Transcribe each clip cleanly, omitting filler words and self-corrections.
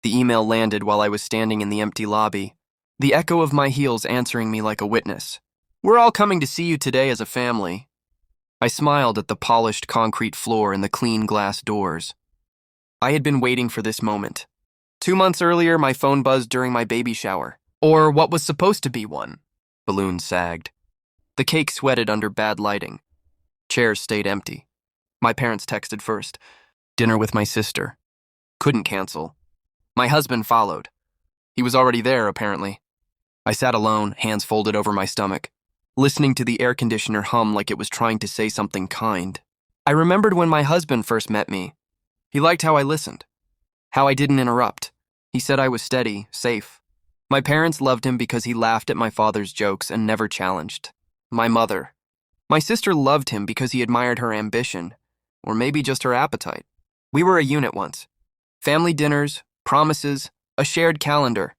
The email landed while I was standing in the empty lobby, the echo of my heels answering me like a witness. "We're all coming to see you today as a family." I smiled at the polished concrete floor and the clean glass doors. I had been waiting for this moment. 2 months earlier, my phone buzzed during my baby shower, or what was supposed to be one. Balloons sagged. The cake sweated under bad lighting. Chairs stayed empty. My parents texted first. Dinner with my sister. Couldn't cancel. My husband followed. He was already there, apparently. I sat alone, hands folded over my stomach, listening to the air conditioner hum like it was trying to say something kind. I remembered when my husband first met me. He liked how I listened, how I didn't interrupt. He said I was steady, safe. My parents loved him because he laughed at my father's jokes and never challenged. My sister loved him because he admired her ambition, or maybe just her appetite. We were a unit once. Family dinners, promises, a shared calendar.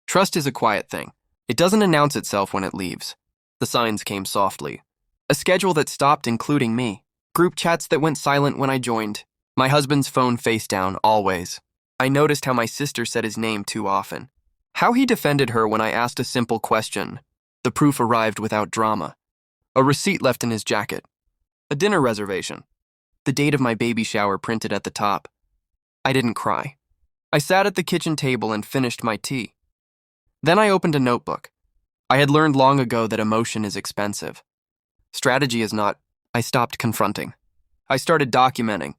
Trust is a quiet thing. It doesn't announce itself when it leaves. The signs came softly. A schedule that stopped including me. Group chats that went silent when I joined. My husband's phone face down, always. I noticed how my sister said his name too often. How he defended her when I asked a simple question. The proof arrived without drama. A receipt left in his jacket. A dinner reservation. The date of my baby shower printed at the top. I didn't cry. I sat at the kitchen table and finished my tea. Then I opened a notebook. I had learned long ago that emotion is expensive. Strategy is not. I stopped confronting. I started documenting.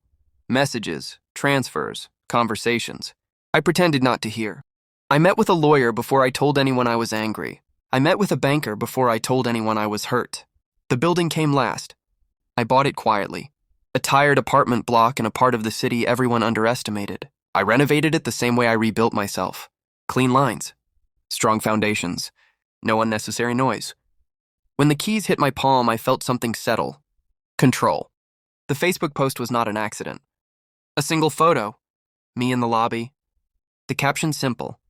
Messages, transfers, conversations. I pretended not to hear. I met with a lawyer before I told anyone I was angry. I met with a banker before I told anyone I was hurt. The building came last. I bought it quietly. A tired apartment block in a part of the city everyone underestimated. I renovated it the same way I rebuilt myself. Clean lines. Strong foundations. No unnecessary noise. When the keys hit my palm, I felt something settle. Control. The Facebook post was not an accident. A single photo. Me in the lobby. The caption simple.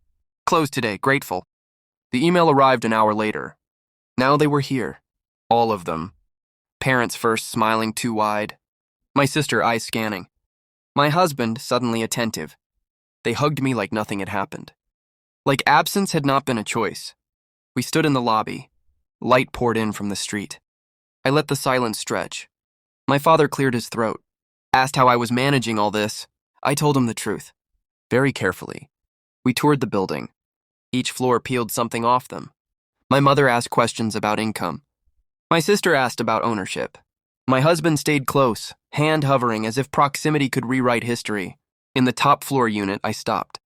Closed today, grateful. The email arrived an hour later. Now they were here. All of them. Parents first smiling too wide. My sister eyes scanning. My husband suddenly attentive. They hugged me like nothing had happened. Like absence had not been a choice. We stood in the lobby. Light poured in from the street. I let the silence stretch. My father cleared his throat. Asked how I was managing all this. I told him the truth. Very carefully. We toured the building. Each floor peeled something off them. My mother asked questions about income. My sister asked about ownership. My husband stayed close, hand hovering as if proximity could rewrite history. In the top floor unit, I stopped.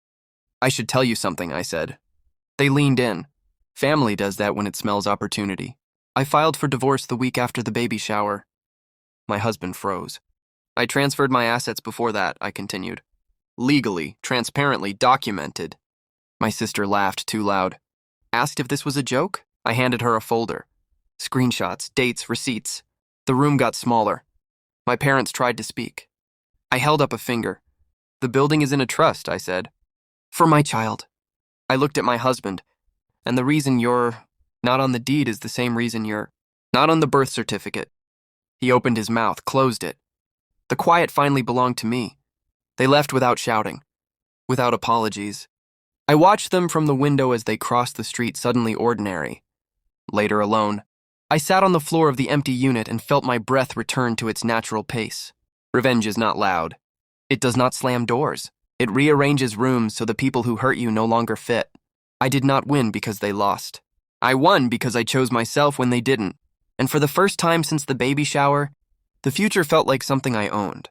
"I should tell you something," I said. They leaned in. Family does that when it smells opportunity. I filed for divorce the week after the baby shower. My husband froze. "I transferred my assets before that," I continued. "Legally, transparently, documented." My sister laughed too loud. Asked if this was a joke? I handed her a folder. Screenshots, dates, receipts. The room got smaller. My parents tried to speak. I held up a finger. "The building is in a trust," I said. "For my child." I looked at my husband. "And the reason you're not on the deed is the same reason you're not on the birth certificate." He opened his mouth, closed it. The quiet finally belonged to me. They left without shouting, without apologies. I watched them from the window as they crossed the street, suddenly ordinary. Later, alone, I sat on the floor of the empty unit and felt my breath return to its natural pace. Revenge is not loud. It does not slam doors. It rearranges rooms so the people who hurt you no longer fit. I did not win because they lost. I won because I chose myself when they didn't. And for the first time since the baby shower, the future felt like something I owned.